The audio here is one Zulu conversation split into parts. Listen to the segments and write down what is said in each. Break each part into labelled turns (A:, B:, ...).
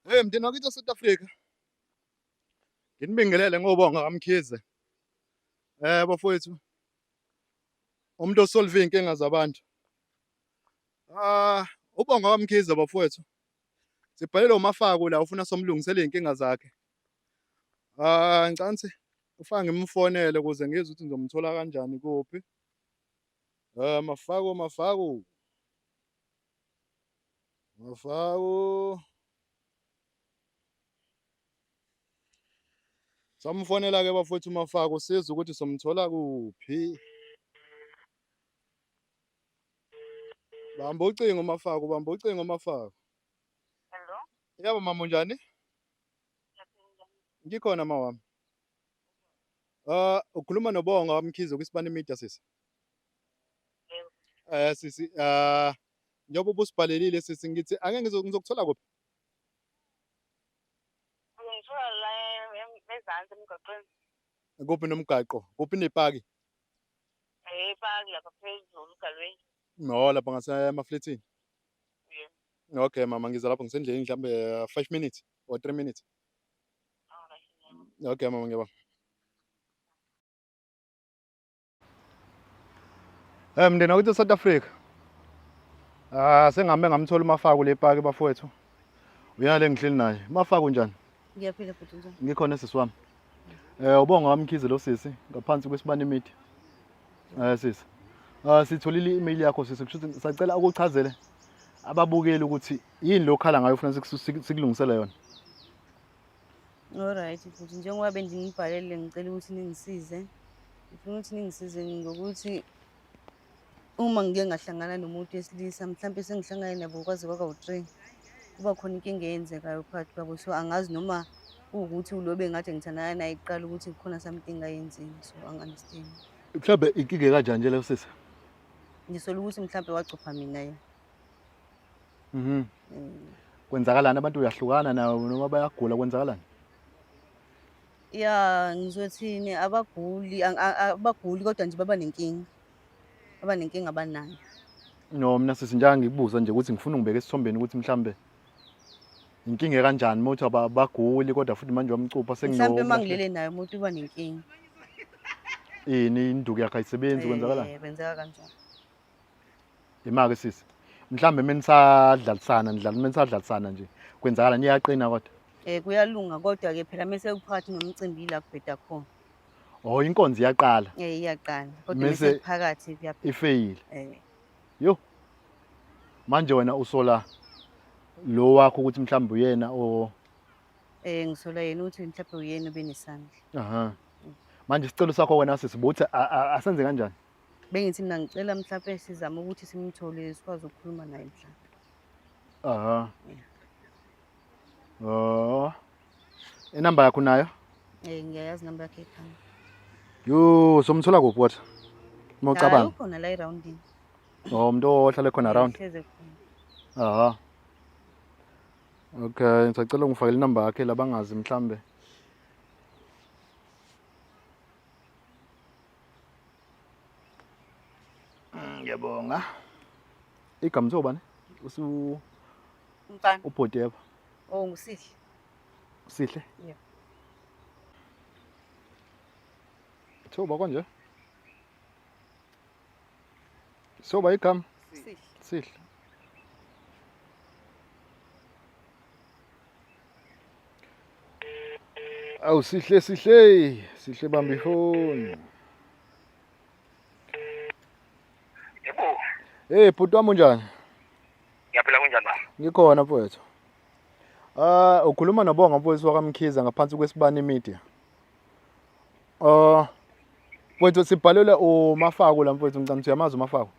A: Mndeni wakithi South Africa, nginibingelele ngobonga kaMkhize. Bafowethu, umuntu osolve iy'nkinga zabantu. Ubonga kaMkhize bafowethu, sibhalelwe uMafako la ufuna somlungisele iy'nkinga zakhe. Ngicela nithi ufake ngimfonele ukuze ngizwe ukuthi ngizomthola kanjani kuphi. Mafako. Samfonela-ke bafowethu uMafako sizwe ukuthi somthola kuphi. Bamba ucingo Mafako.
B: Hello.
A: Yebo mama unjani? Ngikhona mawami. Ukhuluma noBonga kaMkhize kwiSibani Media sisi.
B: Yebo.
A: Sisi njengoba ubusibhalelile sisi ngithi ake ngizokuthola kuphi?
B: Ngithola la ezansi emgaqweni.
A: Kuphi nomgaqo? Kuphi nepaki?
B: Epaki lapha phezulu egalweni.
A: No, lapha ngasemaflethini.
B: Yebo.
A: Okay mama ngiza lapho ngisendleleni mhlambe 5 minutes or 3 minutes.
B: Alright.
A: Okay mama ngiyabonga. Mndeni wakithi South Africa. Sengihambe ngamthola uMafako lepaki bafowethu. Uyale ngihleli naye. Mafako njani?
B: Ngiyaphila futhi njani?
A: Ngikhona sisi wami. Ubonga kaMkhize lo sisi ngaphansi kweSibani Media. Sisi. Sitholile i-email yakho sisi kusho sacela ukuchazele ababukeli ukuthi yini lo khala ngayo ufuna sikulungisele yona.
B: Alright futhi njengoba bendinibhalele ngicela ukuthi ningisize. Ngifuna ukuthi ningisize ngokuthi uma ngike ngahlangana nomuntu wesilisa mhlawumbe sengihlangane nabo kwaze kwaka-3 kuba khona inkinga eyenzekayo phakathi kwabo, so angazi noma kuwukuthi ulobe ngathi ngithandana naye kuqala ukuthi kukhona something ayenzile, so angi-understand.
A: Mhlawumbe inkinga kanjani nje leyo sisi?
B: Ngisola ukuthi mhlawumbe wacupha mina yena.
A: Kwenzakalani abantu uyahlukana nawo noma bayagula kwenzakalani?
B: Ya ngizothini abaguli kodwa nje baba nenkinga abanayo.
A: No mina sisi njengoba ngikubuza nje ukuthi ngifuna ungibeke esithombeni ukuthi mhlambe inkinga kanjani mawuthi abaguli kodwa futhi manje wamcupha
B: Mhlawumbe mangilele naye umuntu uba nenkinga.
A: Induku yakhe ayisebenzi kwenzakalani?
B: Kwenzeka kanjani?
A: Imake sisi. Mhlambe menisadlalisana nje kwenzakalani iyaqina kodwa?
B: Kuyalunga kodwa ke phela mase uphakathi nomcimbi la kubheda khona.
A: Inkonzo iyaqala.
B: Iyaqala kodwa mase phakathi kuyaphela.
A: Ifeyile. Yo. Manje wena usola lo wakho ukuthi mhlambe uyena
B: ngisola yena ukuthi mhlawumbe uyena obenesandla.
A: Manje isicelo sakho wena sisibuthi asenze kanjani?
B: Bengithi mina ngicela mhlawumbe sizame ukuthi simthole sikwazi ukukhuluma naye mhlawumbe.
A: Inamba yakho nayo?
B: Ngiyayazi inamba yakhe ekhaya.
A: Yo, somthola kuphi wathi? Mawucabanga.
B: Ukhona la eroundini.
A: Umuntu ohlala khona around. Okay, ngisacela ungifakele inamba yakhe labangazi mhlambe. Ngiyabonga. Igama sobani?
B: Mfana.
A: Ubhodiyepha.
B: Ngusihle.
A: Sihle?
B: Yebo.
A: Thoba konje? Soba igama? Sihle. Awu sihle bamba ifoni.
C: Yebo.
A: Bhuti wami unjani?
C: Ngiyaphila kunjani baba?
A: Ngikhona mfowethu. Ukhuluma noBonga mfowethu wakaMkhize ngaphansi kweSibani Media. Mfowethu sibhalelwe uMafako la mfowethu ngicela uyamazi uMafako?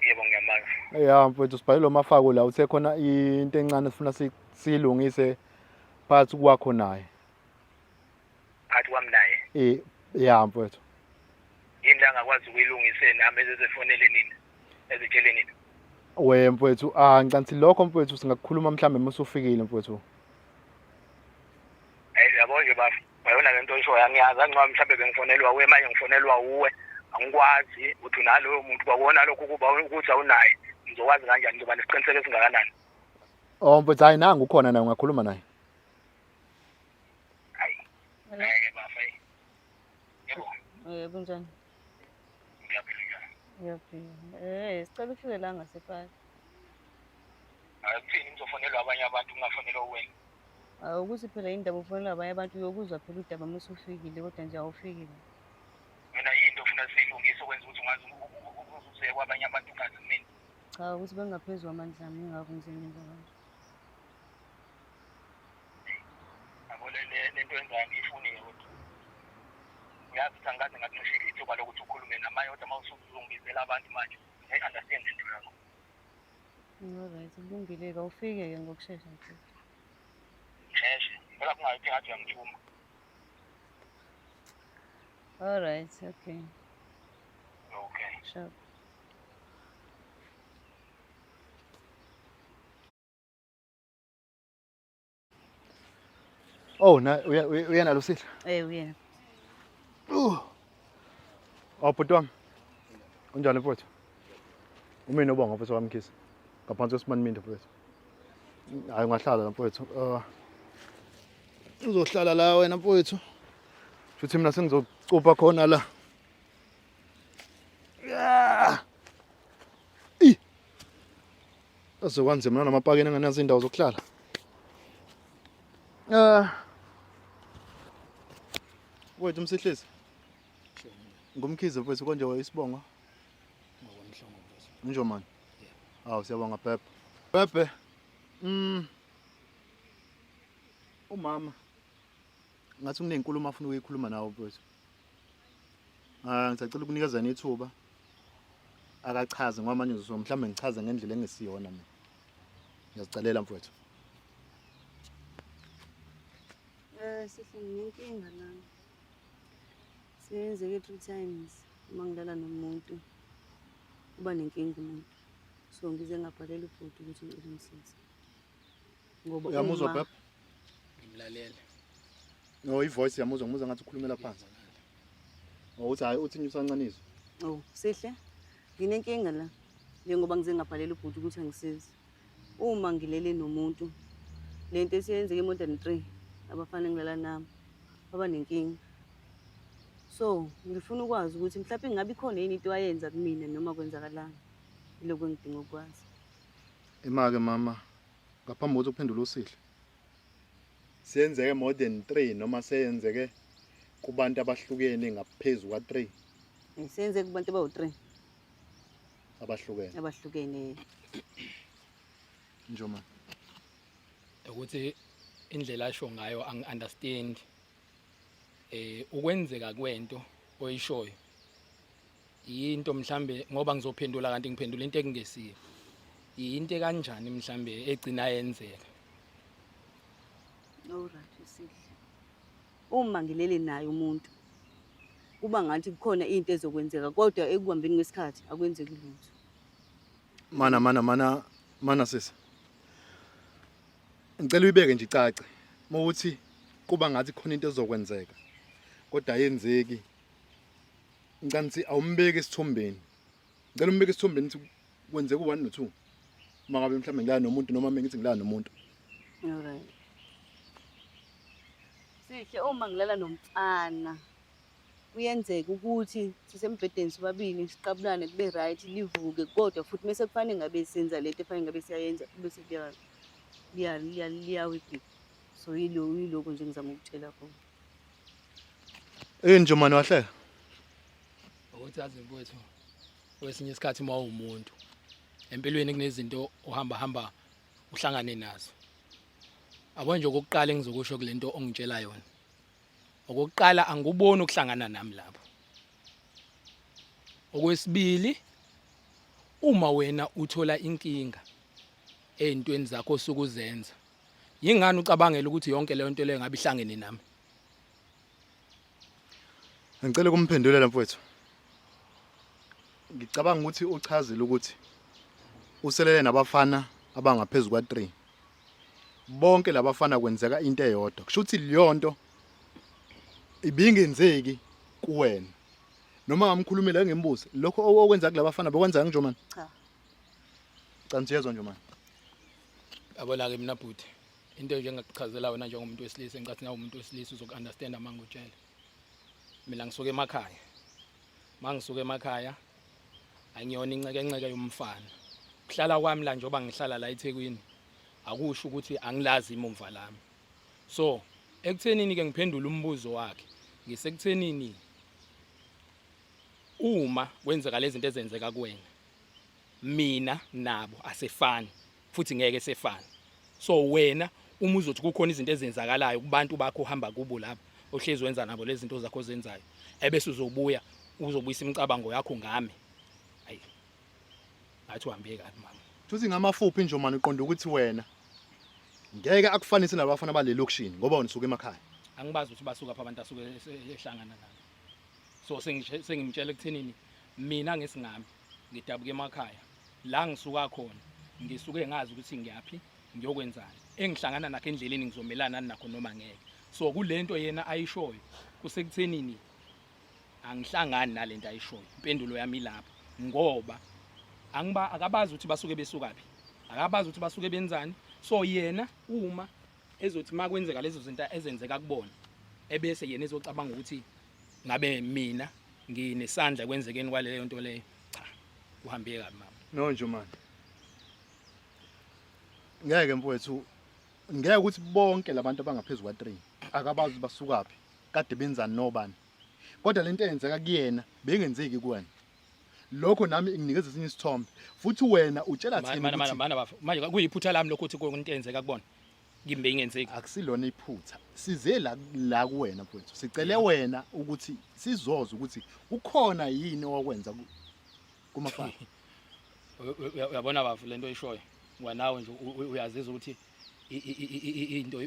C: Yebo ngiyamazi.
A: Ya mfowethu sibhalelwe uMafako la uthe khona into encane sifuna siyilungise phakathi kwakho naye.
C: Phakathi kwami naye?
A: Ya mfowethu.
C: Yini la ngakwazi ukuyilungise nami ezefonele nini? Ezitshele nini?
A: Mfowethu ngicela lokho mfowethu singakukhuluma mhlambe musufikile mfowethu.
C: Yabo nje baba. Bayona lento oyishoya ngiyazi noma mhlambe bengifonelwa uwe manje ngifonelwa uwe angikwazi uthi naloyo muntu kwakona lokho kuba ukuthi awunaye ngizokwazi kanjani ngizoba nesiqiniseko esingakanani?
A: Oh mfethu hayi nangu ukhona naye ungakhuluma naye.
C: Hayi.
B: Hello.
C: Ngeke bafe. Yebo.
B: Yebo njani?
C: Ngiyaphila.
B: Ngiyaphila. Sicela ufike la ngasekhaya.
C: Akuthini ngizofonelwa abanye abantu kungafonelwa wena.
B: Ukuthi phela indaba ufonela abanye abantu uyokuzwa phela udaba uma usufikile kodwa nje awufikile.
C: Mina yinto ufuna siyilungise ukwenza ukuthi ungazi uze kwabanye abantu ungazi mina.
B: Cha ukuthi bengaphezulu amandla ami ngakho ngizenza kanje.
C: Yabo lento yenzayo ngiyifuni kodwa. Uyazi ukuthi angikaze ngakuncishile ithuba lokuthi ukhulume namaye kodwa uma usuzungizela abantu manje ngiyi-understand into yakho.
B: Alright, kulungile-ke awufike-ke ngokushesha nje.
C: Sheshe phela kungayithi ngathi uyangithuma.
B: Alright, okay.
C: Okay.
B: Sure.
A: Oh na uyena Lusile.
B: Uyena.
A: Oh bhuti wami. Unjani mfowethu? Umina ubonga mfowethu wamkhisi. Ngaphansi kwesimani minde mfowethu. Hayi ungahlala mfowethu. Uzohlala la wena mfowethu. Futhi mina sengizocupa khona la. Azokwanzima namapakeni anganazo indawo zokuhlala. Wethu umsihlezi. Ngumkhize mfowethu konje wayisibonga.
D: Ngokwamhlongo mfowethu.
A: Njomani? Hawu siyabonga Pepe. Pepe. Umama. Ngathi kunenkulumo afuna ukuyikhuluma nawe mfowethu. Ngisacela ukunikezana ithuba. Akachaze ngoba manje mhlawumbe ngichaze ngendlela engesiyona mina. Ngiyazicalela mfowethu.
B: Sihle nginenkinga la. Siyenzeke 3 times uma ngidlala nomuntu. Kuba nenkinga umuntu. So ngize ngabhalela ubhuti ukuthi ngimsize. Ngoba
A: Uyamuzwa Pepe?
D: Ngimlalela.
A: No ivoice yamuzwa ngimuzwa ngathi ukhulumela phansi. Uthi hayi uthi usancanizwa.
B: Oh, sihle. Nginenkinga la. Njengoba ngize ngabhalela ubhuti ukuthi angisize. Uma ngilele nomuntu lento esiyenzeke more than 3 abafana ngilala nami baba nenkinga. So, ngifuna ukwazi ukuthi mhlawumbe ngabe ikhona yini into ayenza kumina noma kwenzakalana. Ilokho ngidinga ukwazi.
A: Imake mama ngaphambi kokuthi uphendule usihle. Siyenzeke more than 3 noma seyenzeke kubantu abahlukene ngaphezulu kwa3.
B: Siyenzeke kubantu abawu3
A: abahlukene.
B: abahlukene.
A: Njoma.
D: Ukuthi indlela asho ngayo angi-understand. Ukwenzeka kwento oyishoyo. Yinto mhlambe ngoba ngizophendula kanti ngiphendula into ekungesiyo. Yinto kanjani mhlambe egcina yenzeka.
B: Alright, sihle. Uma ngilele naye umuntu kuba ngathi kukhona into ezokwenzeka kodwa ekuhambeni kwesikhathi akwenzeki lutho.
A: Mana sisi. Ngicela uyibeke nje icace. Mawuthi kuba ngathi khona into ezokwenzeka kodwa ayenzeki. Ngicela ukuthi awumbeke esithombeni. Ngicela umbeke esithombeni ukuthi kwenzeka u1 no2. Mangabe mhlawumbe ngilala nomuntu noma ngithi ngilala nomuntu.
B: Alright. Sihle uma ngilala nomfana kuyenzeka ukuthi sisembhedeni sobabili siqabulane kube right livuke kodwa futhi mase kufanele ngabe senza lento efanele ngabe siyayenza bese liyawipi. So yiloko nje ngizama ukutshela khona.
A: Njomani wahleka?
D: Ukuthi azi mfowethu kwesinye isikhathi uma umuntu empilweni kunezinto uhamba uhlangane nazo. Abo nje okokuqala engizokusho kulento ongitshela yona. Okokuqala anguboni ukuhlangana nami lapho. Okwesibili uma wena uthola inkinga ezintweni zakho sokuzenza. Yingani ucabangela ukuthi yonke leyo nto leyo ngabe ihlangene nami?
A: Ngicela kumphendulela mfowethu. Ngicabanga ukuthi uchazile ukuthi uselele nabafana abangaphezulu kwa3. Bonke labafana kwenzeka into eyodwa. Kusho ukuthi leyo nto ibingenzeki kuwena. Noma ngamkhulumela ngembuzi, lokho okwenza kulabafana bekwenza njomani?
B: Cha.
A: Cansi yezwa njomani.
D: Yabona-ke mina bhuti into nje engakuchazela wena njengomuntu wesilisa engicathi nawe umuntu wesilisa uzoku-understanda uma ngikutshela. Mina ngisuke emakhaya. Uma ngisuke emakhaya angiyona inceke yomfana. Kuhlala kwami la njengoba ngihlala la eThekwini akusho ukuthi angilazi imumva lami. So ekuthenini-ke ngiphendula umbuzo wakhe ngisekuthenini uma kwenzeka lezi zinto ezenzeka kuwena mina nabo asefani futhi ngeke sefani. So wena uma uzothi kukhona izinto ezenzakalayo kubantu bakho uhamba kubo lapha ohlezi wenza nabo lezi zinto zakho ozenzayo ebese uzobuyisa imicabango yakho ngami. Hayi. Athi uhambe kabi mama.
A: Futhi ngamafuphi nje manje uqonda ukuthi wena ngeke akufanise nabafana balelokishini ngoba wena usuka emakhaya.
D: Angibazi ukuthi basuka apha abantu asuke ehlangana nabo. So sengimtshela ekuthenini mina ngesingami ngidabuka emakhaya la ngisuka khona ngisuke ngazi ukuthi ngiyaphi ngiyokwenzani engihlangana nakho endleleni ngizomelana nakho noma ngeke. So kulento yena ayishoyo kusekuthenini angihlangani nalento ayishoyo. Impendulo yami lapha ngoba akabazi ukuthi basuke besukaphi. Akabazi ukuthi basuke benzani. So yena uma ezothi makwenzeka lezo zinto ezenzeka kubona ebese yena ezocabanga ukuthi ngabe mina nginesandla kwenzekeni kwaleyo nto leyo. Cha, uhambe kabi mama.
A: No nje manje. Ngeke mfowethu ngeke ukuthi bonke labantu abangaphezulu kwa3 akabazi basukaphi kade benzani nobani. Kodwa lento eyenzeka kuyena bengenzeki kuwena. Lokho nami nginikeza esinye isithombe futhi wena utshela thina ukuthi
D: manje kuyiphutha lami lokho uthi konke eyenzeka kubona ngimbe ingenzeki.
A: Akusilona iphutha. Size la kuwena mfowethu. Sicele wena ukuthi sizoza ukuthi ukhona yini owakwenza kumafana.
D: Uyabona bafu lento oyishoyo wanawe nje uyazizwa ukuthi into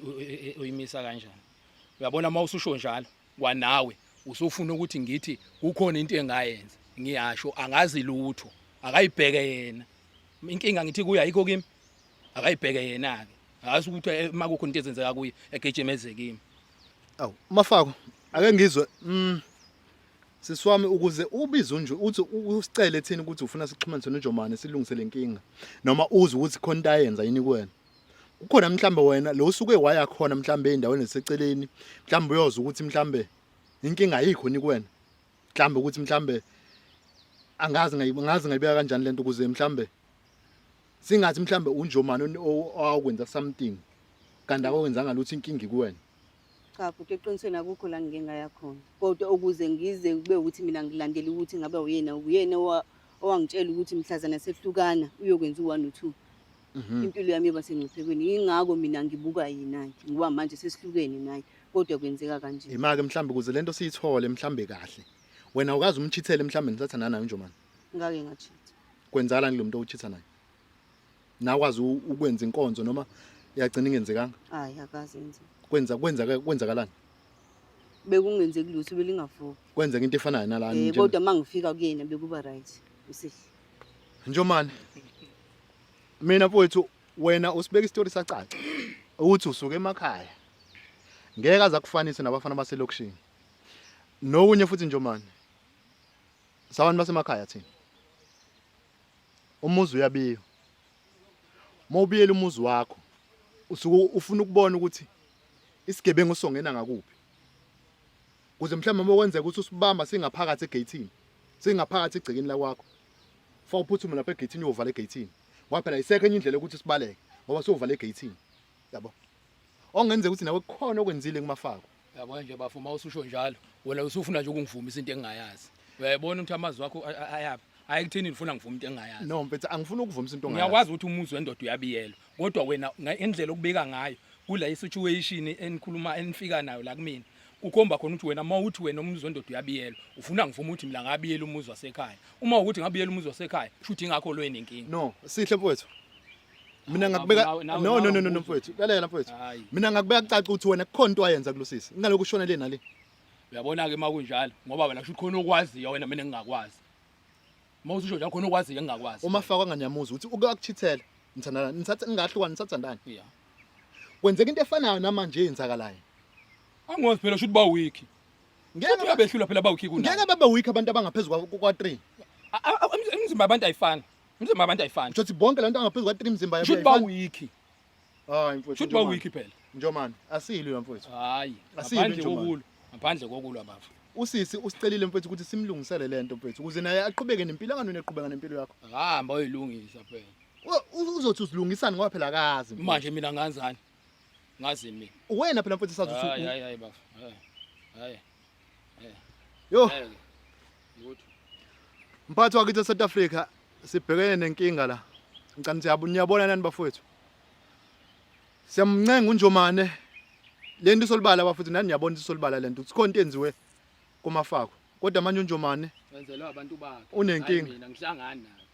D: oyimisa kanjani. Uyabona mawususho njalo kwanawe usufuna ukuthi ngithi kukhona into engayenza ngiyasho angazi lutho akayibheke yena. Inkinga ngithi kuya yikho kimi akayibheke yena ke akazi ukuthi makukho into ezenzeka kuye egejemeze kimi.
A: Awu Mafako ake ngizwe siswami ukuze ubize nje uthi usicele thina ukuthi ufuna sixhumanise noJomani silungise lenkinga noma uze ukuthi khona into ayenza yini kuwena. Kukhona mhlambe wena lo usuke waya khona mhlambe endaweni eseceleni mhlambe uyoza ukuthi mhlambe inkinga ayikho ni kuwena. Mhlambe ukuthi mhlambe angazi ngayibeka kanjani lento ukuze mhlambe singathi mhlambe uNjomani owakwenza something kanti akwenzanga lutho inkingi kuwena.
B: Cha futhi eqinisweni akukho la ngike ngaya khona. Kodwa ukuze ngize kube ukuthi mina ngilandele ukuthi ngabe uyena owangitshela ukuthi mhlazana sehlukana uyokwenza u1 no2. Impilo yami yaba sengciphekweni ingako mina ngibuka yinaye ngoba manje sesihlukene naye kodwa kwenzeka kanje.
A: Imake mhlambe ukuze lento siyithole mhlambe kahle. Wena ukazi umchithele mhlambe nithatha naye uNjomani.
B: Ngake ngachitha.
A: Kwenzala ngilomuntu ochitha naye. Nakwazi ukwenza inkonzo noma yagcina ingenzekanga?
B: Hayi akazenzi.
A: Kwenzakalani?
B: Bekungenzeki lutho belingavuki.
A: Kwenzeka into efanayo nalana nje.
B: Kodwa mangifika kuyena bekuba right. Usihle.
A: Njomani. Mina mfowethu wena usibeka istory sacaca ukuthi usuke emakhaya. Ngeke aza kufanisa nabafana baselokishini. Nokunye futhi Njomani. Sabantu basemakhaya thina. Umuzi uyabiyo. Mawubiyela umuzi wakho usuke ufuna ukubona ukuthi isigebengu songena ngakuphi. Kuze mhlawumbe mokwenzeka ukuthi usibamba singaphakathi egate. Singaphakathi egcekeni la kwakho. Fa uphuthume lapha egate uyovala egate. Ngoba phela isekho enye indlela ukuthi sibaleke ngoba sovala egate. Yabo. Ongenzeka ukuthi nawe kukhona okwenzile kumafako.
D: Yabo nje bafuma ususho njalo wena usufuna nje ukungivumisa into engingayazi. Uyayibona ukuthi amazwi wakho ayapha. Ayikuthini ufuna ngivuma into engingayazi.
A: No mfethu angifuni ukuvumisa into ongayazi.
D: Ngiyakwazi ukuthi umuzi wendoda uyabiyelwa kodwa wena indlela okubeka ngayo kula situation enikhuluma enifika nayo la kumina kukhomba khona ukuthi wena mawuthi wena umuzi wendoda uyabiyelwa ufuna ngivuma ukuthi mina ngabiyela umuzi wasekhaya. Uma ukuthi ngabiyela umuzi wasekhaya shuthi ingakho lo wenenkinga.
A: No sihle mfethu. Mina ngakubeka no mfethu. Lalela mfethu. Mina ngakubeka caca ukuthi wena kukhona into ayenza kulosisi. Ngalokho ushona le nale.
D: Uyabona ke makunjalo ngoba wena shuthi khona okwazi wena mina ngingakwazi. Mawusho nje khona okwazi engingakwazi.
A: Uma faka nganyamuza ukuthi uke akuchithela nithandana nithatha ningahlukana nithatha ndani.
D: Yeah.
A: Kwenzeka into efanayo namanje eyenzakalayo.
D: Angwazi phela shuthi ba weak. Ngeke babehlula phela ba weak kunani.
A: Ngeke babe weak abantu abangaphezulu kwa3.
D: Imizimba yabantu ayifani. Imizimba yabantu ayifani.
A: Uthi bonke lanto angaphezulu kwa3 imizimba yabo
D: ayifani. Shuthi ba weak.
A: Hayi mfowethu.
D: Should ba week phela.
A: Njomani, asilwe mfowethu.
D: Hayi,
A: Asilwe
D: ngaphandle
A: Njomani.
D: kokulwa, ngaphandle kokulwa bafo.
A: Usisi usicelile mfowethu ukuthi simlungisele lento mfowethu ukuze naye aqhubeke nempilo angani eqhubeka nempilo yakho.
D: Hamba uyilungisa phela.
A: Uzothi usilungisani ngoba phela akazi.
D: Manje mina ngazani? Ngazi mina.
A: Wena phela mfowethu sathi
D: Hayi bafo. Hayi.
A: Yo,
D: Yutho.
A: mphathi wakithi eSouth Africa sibhekene nenkinga la. Ngicela niyabona nani bafowethu. Siyamncenga uNjomane. Lento isolibala bafowethu nani niyabona isolibala lento. Sikhona into enziwe kumafako. Kodwa manje uNjomane
D: Wenzelwa abantu bakhe.
A: Unenkinga.
D: Mina ngihlangana naye.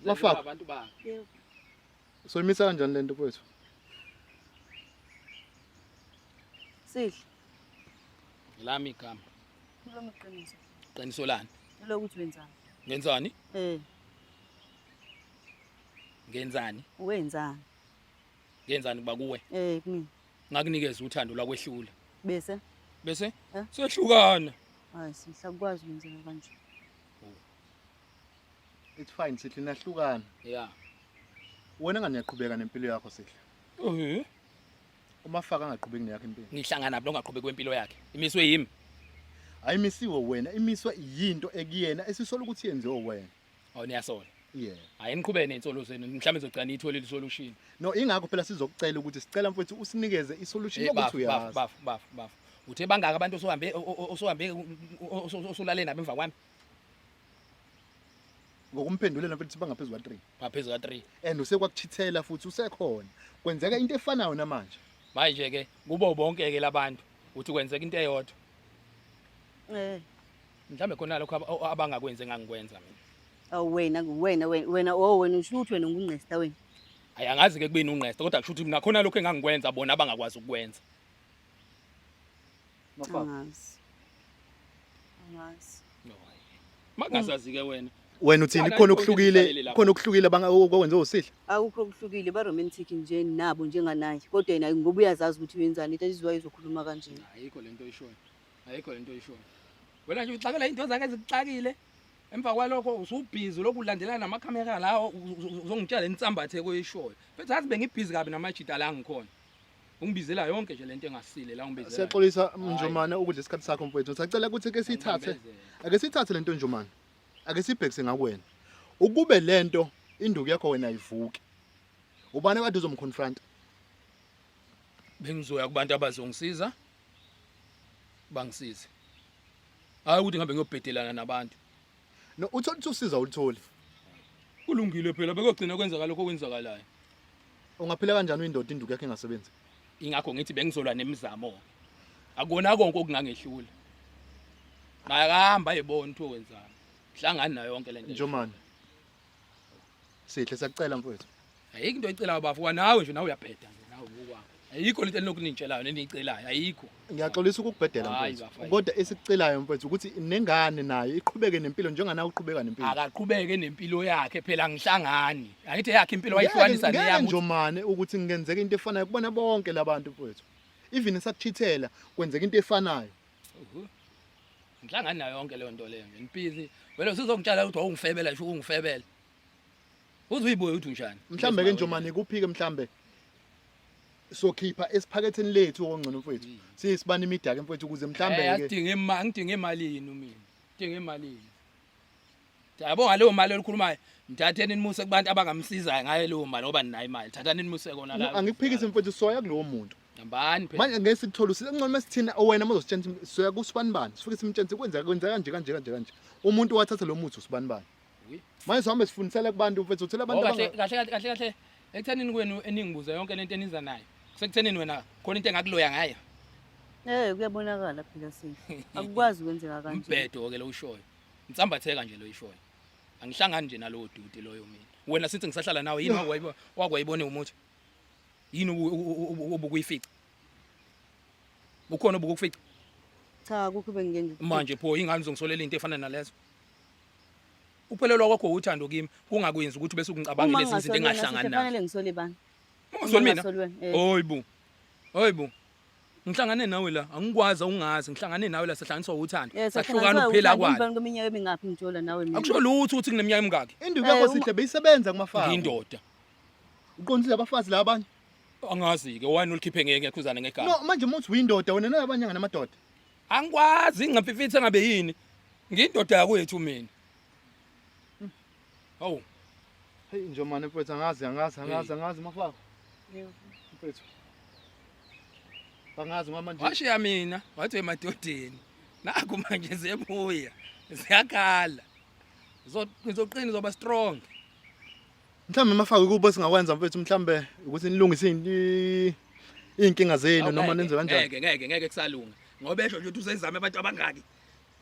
A: Mafako.
D: Abantu bakhe.
B: Yebo.
A: soyimisa kanjani lento mfowethu?
B: Sihle.
D: Lami igama.
B: Kulona iqiniso.
D: Qiniso lani?
B: Lokuthi wenzani?
D: Ngenzani? Ngenzani?
B: Wenzani?
D: Ngenzani kuba kuwe?
B: Kimi.
D: Ngakunikeza uthando lakwehlula.
B: Bese
D: Bese
B: Eh?
D: sehlukana.
B: hayi sihla kwazi ukwenzeka kanje.
A: It's fine sihle nahlukana.
D: Yeah.
A: Wena ngani yaqhubeka nempilo yakho sihle. Umafaka angaqhubeki neyakho impilo.
D: Ngihlangana nabo ongaqhubeki kwempilo yakhe. Imiswe yimi.
A: Ayimisiwe wena, imiswa yinto ekuyena esisola ukuthi yenziwe wena.
D: Awu niyasola.
A: Yeah.
D: Hayi niqhubeke nensolo zenu. Mhlawumbe izogcina ithola isolution.
A: No ingakho phela sizokucela ukuthi sicela mfowethu usinikeze isolution yokuthi uyazi.
D: Baf. Uthe bangaka abantu osolale nabo emva kwami.
A: Ngokumphendulela mfowethu bangaphezulu kwa 3.
D: Ngaphezulu ka 3.
A: And usekwakuchithela futhi usekhona. Kwenzeka into efanayo namanje.
D: Manje ke kubo bonke ke labantu uthi kwenzeka into eyodwa. Mhlambe khona lokho abangakwenze ngangikwenza mina.
B: Awu wena usho ukuthi wena ungungqesta wena.
D: Hayi angazi ke kubeni ungqesta kodwa kusho ukuthi mina khona lokho engangikwenza bona abangakwazi ukukwenza.
A: Mafaka.
B: Angazi.
D: No. Makungasazi ke wena.
A: Wena uthini khona okuhlukile abangakwenza osihle.
B: Akukho okuhlukile ba romantic nje nabo njenganaye. Kodwa yena ngoba uyazazi ukuthi wenzani into izizwa izokhuluma kanje.
D: Ayikho lento oyishoyo. Ayikho lento oyishoyo. Wena nje uxakela into zakhe ezikuxakile. Emva kwalokho usubhizi lokulandelana namakhamera lawo uzongitshela insambathe koyishoyo. Bethu athi bengibhizi kabi namajita la ngikhona. Ungibizela yonke nje lento engasile la ungibizela.
A: Siyaxolisa Njomane ukudla isikhathi sakho mfowethu. Sacela ukuthi ke sithathe. Ake sithathe lento Njomane. Ake sibhekise ngakwena. Ukube lento induku yakho wena ayivuki. Ubani kade uzomconfront?
D: Bengizoya kubantu abazongisiza. Bangisize. Hayi ukuthi ngihambe ngiyobhedelana nabantu.
A: No uthola usiza ulitholi.
D: Kulungile phela bekugcina kwenzeka lokho kwenzakalayo.
A: Ungaphila kanjani indoda induku yakhe engasebenzi?
D: Ingakho ngithi bengizolwa nemizamo. Akona konke okungangehlula. Naye akahamba ayibona ukuthi wenzani. Hlangana nayo yonke lento.
A: Njomane. Sihle siyacela mfowethu.
D: Ayikho into oyicelayo bafuka nawe nje nawe uyabheda nje nawe bukwakho. Ayikho lento enokunintshelayo neniyicelayo ayikho.
A: Ngiyaxolisa ukukubhedela mfowethu. Kodwa esikucelayo mfowethu ukuthi nengane nayo iqhubeke nempilo njengana uqhubeka nempilo.
D: Akaqhubeke nempilo yakhe phela ngihlangani. Angithi yakhe impilo wayihlukanisa neyami.
A: Njomane ukuthi ngenzeka into efanayo kubona bonke labantu mfowethu. Even esakuchithela kwenzeka into efanayo.
D: Ngihlangana nayo yonke leyo nto leyo nje. Ngibizi. Wena sizongitshela ukuthi ungifebela nje ungifebela. Uziyibuye uthi njani?
A: Mhlambe ke Njomane kuphike mhlambe sokhipha esiphaketheni lethu okungcono mfowethu. Siyisibani imida ke mfowethu ukuze mhlambe ke
D: ngidinga imalini mina. Ngidinga imalini. Yabonga leyo mali olikhulumayo. Mthatheni nimuse kubantu abangamsizayo ngayo leyo mali ngoba ninayo imali. Thathani nimuse kona la.
A: Angikuphikise mfowethu soya kulowo muntu.
D: Nambani phela.
A: Manje ngeke sikuthola usingcono mesithina owena mozositshela soya kusibani bani. Sifike simtshentse kwenzeka kanje. Umuntu wathatha lo muthi usibani bani. Manje sihambe sifundisela kubantu mfowethu uthola abantu
D: kahle. Ekuthenini kwenu eningibuza yonke lento eniza nayo. Sekuthenini wena khona into engakuloya ngayo.
B: Kuyabonakala phela sihle. Akukwazi ukwenzeka kanje.
D: Umbhedo ke lo ushoyo. Insambatheka nje lo ishoyo. Angihlangani nje nalowo duty loyo mina. Wena sithi ngisahlala nawe yini wakwayibone umuthi? Yini obukuyifica? Ukhona obukufica?
B: Cha akukho bengenje.
D: Manje pho ingane uzongisolela into efana nalezo. Uphelelwa kwakho uthando kimi kungakwenzi ukuthi bese ungicabangele lezi zinto engahlangani nazo.
B: Kufanele ngisole bani?
D: Ungisoli mina? Hoyibo. Ngihlangane nawe la, angikwazi ungazi, ngihlangane nawe la sihlanganiswa uthando. Sahlukana ukuphela kwalo.
B: Ngibani kweminyaka emingaphi ngithola nawe mina.
D: Akusho lutho ukuthi kuneminyaka emingaki.
A: Induku yakho sihle beyisebenza kumafaka.
D: Indoda.
A: Uqondile abafazi labanye.
D: Angazi ke wena ulikhiphe ngeke uzana ngegama.
A: No manje umuntu uyindoda wena nabanyanga namadoda.
D: Angikwazi ngingafifithe ngabe yini. Ngiyindoda yakwethu mina. Hawu,
A: Hey nje manje mfethu angazi mafaka.
B: Yebo.
A: Mfethu. Bangazi manje.
D: washiya mina wathi emadodeni. Naku manje ziyabuya. Ziyakhala. Ngizoqina zoba strong.
A: Mhlambe mafaka kubo singakwenza mfethu mhlambe ukuthi nilungise inkinga zenu noma nenze kanjani.
D: Ngeke kusalunga. Ngoba esho nje uthi usezame abantu abangaki.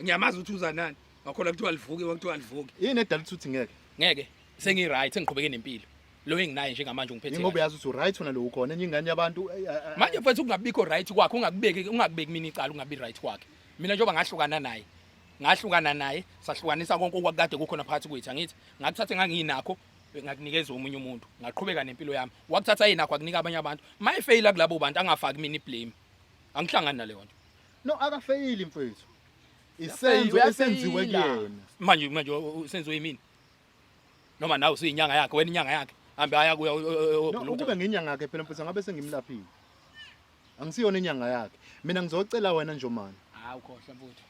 D: Ngiyamazi ukuthi uza nani. Ngakhola kuthiwa livuke wakuthiwa livuke.
A: Yini edala ukuthi ngeke?
D: Ngeke. Sengi right engiqhubeke nempilo. Lo enginayo njengamanje ngiphethe.
A: Ngoba uyazi ukuthi right wona lo ukhona enye ingane yabantu.
D: Manje mfethu kungabikho right kwakhe ungakubeki mina icala ungabi right kwakhe. Mina njengoba ngahlukana naye sahlukanisa konke okwakade kukhona phakathi kwethu angithi ngakuthathe nganginakho ngakunikeza omunye umuntu ngaqhubeka nempilo yami wakuthatha yinakho akunika abanye abantu mayifeyila kulabo bantu angafaki mina iblame angihlangani naleyo nto
A: No akafeyili mfethu. Isenzo esenziwe kuyena.
D: manje senzo yimini noma nawe usiyinyanga yakhe wena inyanga yakhe hambe aya kuya
A: No ukube nginyanga yakhe phela mfethu ngabe sengimlaphile. Angisiyona inyanga yakhe. Mina ngizocela wena Njomani.
D: hayi ukhohle mfuthu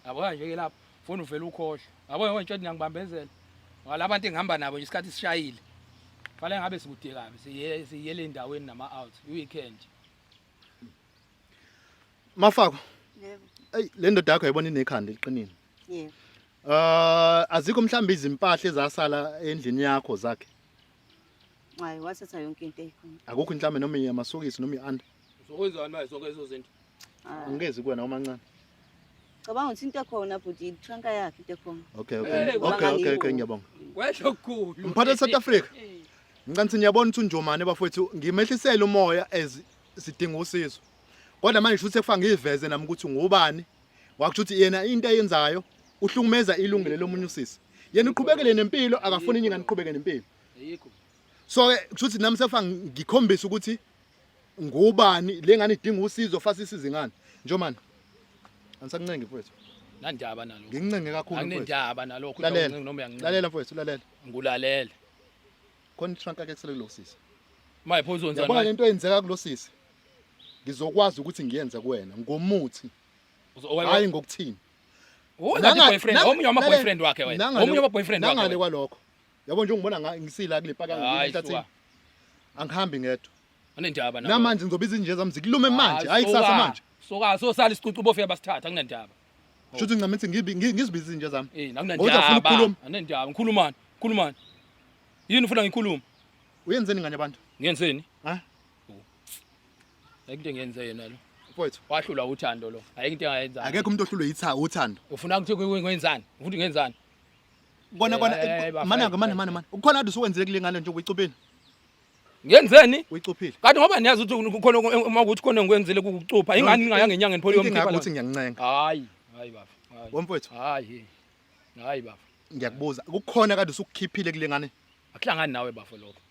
D: yabo nje ke lapho ufuna uvela ukhohle yabo wena ntshoti ngiyangibambezela ngoba labantu engihamba nabo nje isikhathi sishayile fanele ngabe sikude kabi siyele endaweni nama out weekend
A: Mafako.
B: Yebo.
A: Ey le ndoda yakho ayibona inekhanda eliqinile.
B: Yebo.
A: Azikho mhlambe izimpahla ezasala endlini yakho zakhe.
B: Hayi wathatha yonke into ekhona.
A: Akukho mhlambe noma iyamasokisi noma ianda.
D: uzokwenzani manje zonke lezo zinto
A: Angezi kuwena omancane.
B: Cabanga ukuthi into ekhona but itranka yakhe into ekhona.
A: Okay ngiyabonga.
D: kwesho kukhulu
A: Mphatha South Africa. Ngicanthi ngiyabona ukuthi uNjomani bafowethu ngimehlisela umoya as sidinga usizo. Kodwa manje futhi ekufanga iveze nami ukuthi ngubani. Wakusho ukuthi yena into ayenzayo uhlukumeza ilungelo lomunye usisi. Yena uqhubekele nempilo akafuni ingane iqhubeke nempilo.
D: ayikho
A: So kusho ukuthi nami sefanga ngikhombisa ukuthi ngubani lengane idinga usizo fasa isize ingane. Njomani. Angisakuncenge mfowethu.
D: nandaba nalo
A: Ngingincenge kakhulu mfowethu.
D: anginendaba nalokho
A: Lalela.
D: noma yangincane
A: Lalela mfowethu lalela.
D: ngulalela
A: Khona itranka ke kusele kulosisi.
D: maye pho uzonzana
A: Yabona
D: manje
A: lento eyenzeka kulosisi. Ngizokwazi ukuthi ngiyenze kuwena ngomuthi. Hayi ngokuthini.
D: Wona boyfriend omunye wama boyfriend wakhe wena omunye wama boyfriend wakhe
A: Nangale kwalokho. Yabo nje ungibona ngisila kule paka
D: Hayi,
A: ngihlathini.
D: suka.
A: Angihambi ngedwa.
D: anendaba nalo
A: Namanje ngizobiza inje zami zikulume manje, hayi kusasa manje.
D: so sala isicucubo fika basithatha akunendaba
A: Shuthi ngamenzi ngizibiza inje zami. Ngoba ufuna
D: nakunendaba
A: ukukhuluma.
D: anendaba ngikhulumani yini ufuna ngikhulume
A: Uyenzeni nganye abantu?
D: ngiyenzeni
A: Ha?
D: ayike into engiyenze yena lo
A: Mfowethu.
D: wahlula uthando lo ayike into engayenza
A: Akekho umuntu ohlulwe uthando.
D: ufuna ukuthi ngenzani ufuna ngenzani
A: Kona
D: bafana.
A: mana. Ukhona kade usukwenzile kule ngane nje uyicubheni.
D: ngiyenzeni
A: Uyicuphile.
D: kanti ngoba niyazi ukuthi khona uma ukuthi khona ngikwenzile ukucupha ingani ngayanga enyangeni pholi
A: Inkinga
D: yomkhipha
A: ukuthi ngiyancenga.
D: hayi baba
A: Womfowethu,
D: hayi baba
A: ngiyakubuza. Kukhona kade usukukhiphile kule ngane.
D: akuhlangani nawe bafo lokho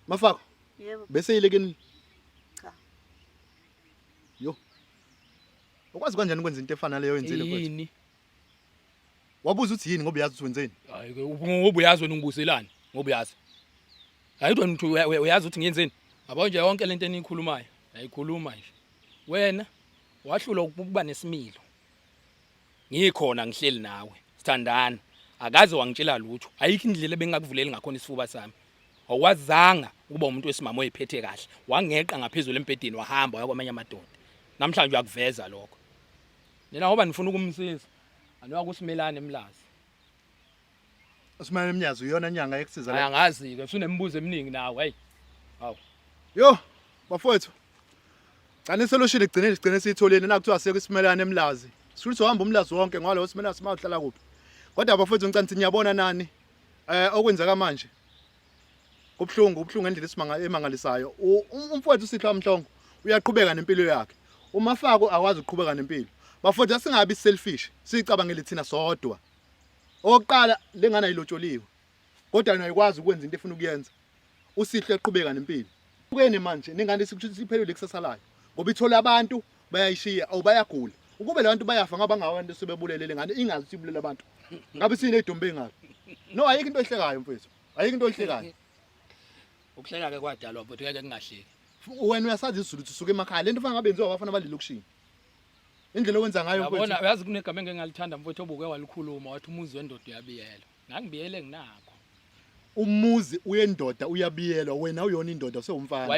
A: Mafako,
B: Yebo.
A: bese yilekeni.
B: Cha.
A: Yo. Ukwazi kanjani ukwenza into efana leyo yenzile mfowethu?
D: yini
A: Wabuza ukuthi yini ngoba uyazi ukuthi wenzeni?
D: hayi ngoba uyazi wena ungibuzelani ngoba uyazi hayi ukuthi uyazi ukuthi ngiyenzeni yabo nje yonke lento enikhulumayo ayikhuluma nje wena wahlula ukuba nesimilo ngikhona ngihleli nawe sithandana akaze wangitshela lutho ayikho indlela bengakuvuleli ngakhona isifuba sami awazanga ukuba umuntu wesimama oyiphethe kahle wangeqa ngaphezulu empedeni wahamba waya kwamanye amadoda namhlanje uyakuveza lokho nina ngoba nifuna ukumsiza anoya kusimelane emlazi
A: Usimane emnyazi uyona nyanga ekusiza la.
D: ayangazi ke usunembuzo eminingi nawe hey hawu
A: Yo, bafowethu. Cani solution igcine siyitholeni nakuthiwa seke isimelane emlazi. Sikuthi uhamba umlazi wonke ngalo simelane simahlala kuphi. Kodwa bafowethu ngicanithi niyabona nani okwenzeka manje. Kubhlungu ngendlela esimanga emangalisayo. Umfowethu uSihla Mhlongo uyaqhubeka nempilo yakhe. Umafako akwazi ukuqhubeka nempilo. Bafowethu asingabi selfish, sicabangele thina sodwa. Oqala lengana ilotsholiwe. Kodwa nayikwazi ukwenza into efuna ukuyenza. Usihle eqhubeka nempilo. Kuyene manje ningane sikuthi siphelele kusasalayo. Ngoba ithola abantu bayayishiya awu bayagula. Ukube labantu bayafa ngaba ngabantu sebebulelele ngane ingazi sibulela abantu. Ngabe sine idombe ngabe. No ayikho into ehlekayo mfethu. Ayikho into ehlekayo.
D: ukuhleka ke kwadalwa but ngeke kungahleki.
A: Wena uyasazi isiZulu usuke emakhaya lento fanele ngabe yenziwa abafana balelokishini. Indlela owenza ngayo mfowethu.
D: Yabona uyazi kunegama engingalithanda mfowethu obuke walikhuluma wathi umuzi wendoda uyabiyela. Ngangibiyele nginakho.
A: Umuzi uyendoda uyabiyelwa wena uyona indoda usewumfana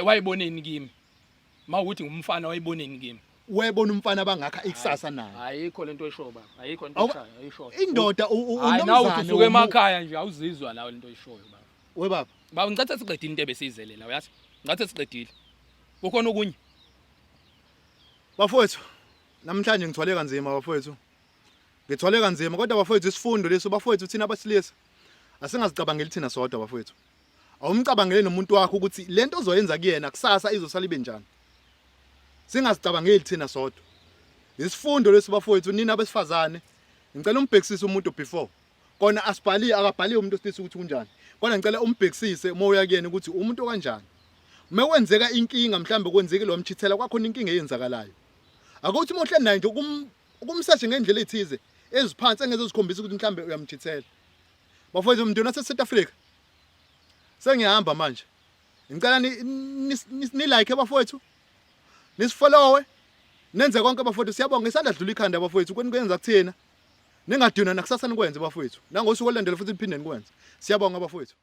D: Wayiboneni kimi? Mawukuthi ngumfana wayiboneni kimi?
A: webona umfana abangakha ikusasa nayo.
D: Ayikho lento eshoyo baba. Ayikho into eshoyo, ayishoyo.
A: Indoda
D: Hayi nawe uthi usuke emakhaya nje awuzizwa nawe lento eshoyo baba.
A: We baba.
D: Baba ngicathe siqedile into ebesiyizelela uyazi? Ngicathe siqedile. Ukhona okunye?
A: Bafowethu, namhlanje ngithwale kanzima bafowethu. Ngithwale kanzima kodwa bafowethu isifundo leso bafowethu thina abasilisa. Asingazicabangeli thina sodwa bafowethu. Awumcabangele nomuntu wakho ukuthi lento ozoyenza kuyena kusasa izosala ibe njani. Singazicabangeli thina sodwa. Isifundo leso bafowethu nina abesifazane. Ngicela umbhekisise umuntu before. Kona asibhali akabhali umuntu osilisa ukuthi kunjani. Kona ngicela umbhekisise moya kuyena ukuthi umuntu okanjani. Mekwenzeka inkinga mhlambe kwenzeke lo mchithela kwakho inkinga eyenzakalayo. Akuthi mohle naye nje ukumsearch ngendlela ethize eziphansi engeze zikhombisa ukuthi mhlambe uyamchithela. Bafowethu umuntu wase South Africa. Sengihamba manje. Ngicela ni like abafowethu. Nisifollowe. Nenze konke abafowethu siyabonga isandla dlula ikhanda abafowethu kwenza kuthina. Ningaduna nakusasa nikwenze abafowethu. Nangosuku olandela futhi liphinde nikwenze. Siyabonga abafowethu.